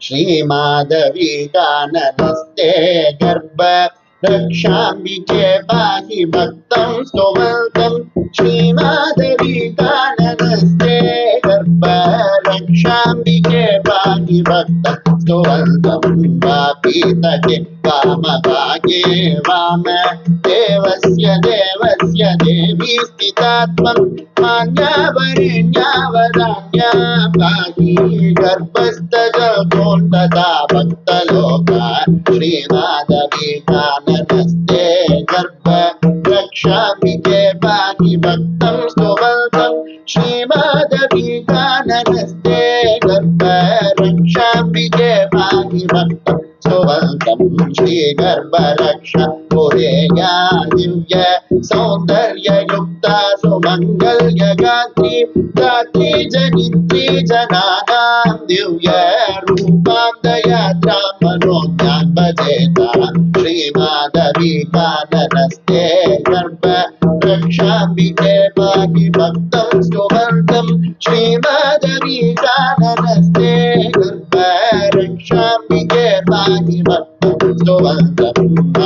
श्रीमाधवीकाननस्ते गर्भ रक्षाम्बिके पाहि भक्तं स्तुवन्तं श्रीमाधवीकाननस्ते गर्भ रक्षाम्बिके पाहि भक्तं स्तुवन्तं वापीतके वामभागे वाम देवस्य देवी स्थितात्मं मान्यावरेण्यावदान्या पाहि गर्भस्थजगोन्तदा भक्तलोका श्रीमाधवीकाननस्ते गर्भ रक्षाम्बिके पाहि भक्तं स्तुवन्तं श्रीमाधवीकाननस्ते गर्भ रक्षाम्बिके पाहि भक्तं स्तुवन्तं श्रीगर्भरक्ष पुरेया दिव्य सौन्दर्ययुक्ता सुमङ्गल्यगात्री गात्री जनित्री जनानां दिव्य रूपान्तयात्रां मनोज्ञां भजेतां श्रीमाधवीकाननस्ते गर्भ रक्षाम्बिके पाहि भक्तं स्तुवन्तं श्रीमाधवीकाननस्ते गर्भ रक्षाम्बिके पाहि भक्तं स्तुवन्तं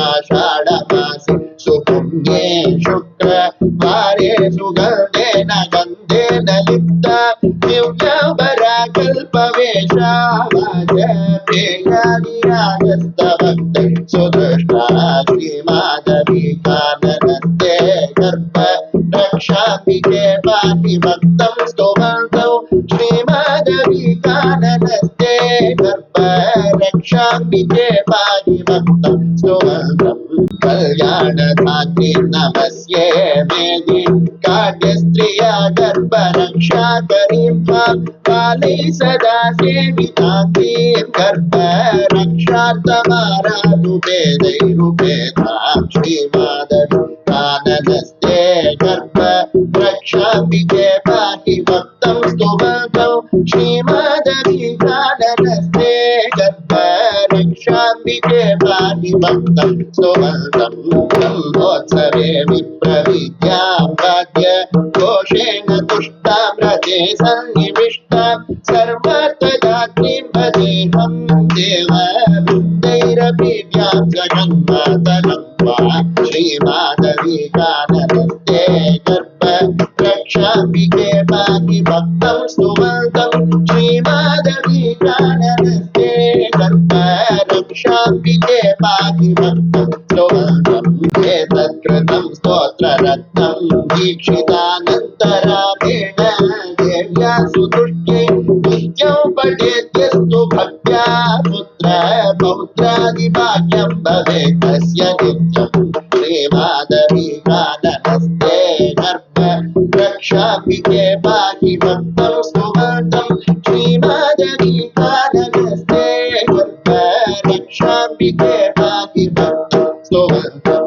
आषाढमासे सुपुण्ये शुक्रवारे सुगन्धेन गन्धेन लिप्ता दिव्याम्बरा कल्पवेशा वाजपेयादिराजस्तभक्ते सुदृष्टा श्रीमाधवीकाननस्ते गर्भ रक्षाम्बिके पाहि भक्तं स्तुवन्तं श्रीमाधवीकाननस्ते गर्भ रक्षाम्बिके पाहि भक्तं स्तुवन्तं कल्याणधात्री नमस्ये मेदि काव्यस्त्रिया गर्भरक्षाकरीं त्वां कालैः सदा सेवितां गर्भरक्षार्थमाराधु वेदैरुपेतां श्रीमाधवीकाननस्ते गर्भ रक्षाम्बिके पाहि भक्तं स्तुवन्तं श्रीमाधवीकाननस्ते गर्भ रक्षाम्बिके पाहि भक्तं स्तुवन्तं ब्रह्मोत्सवे विप्रविद्यां वाद्य घोषेण तुष्टां रजे सन्निविष्टां सर्वार्थदात्रीं भजेऽहं देववृन्दैरपि व्यां जगन्मातरं वा श्रीमाधवीकाननस्ते गर्भ रक्षाम्बिके पाहि भक्तं स्तुवन्तं श्रीमाधवीकाननस्ते गर्भ रक्षाम्बिके पाहि भक्तं स्तुवन्तं एतत्कृतं स्तोत्ररत्नं दीक्षितानन्तरामेण देव्या सुतुष्टे नित्यं पठेद्यस्तु भक्त्या पुत्र पौत्रादिभाग्यं भवेत् तस्य नित्यं श्रीमाधवीकाननस्ते गर्भ रक्षाम्बिके पाहि भक्तं स्तुवन्तं श्रीमाधवीकाननस्ते गर्भ रक्षाम्बिके पाहि भक्तं स्तुवन्तं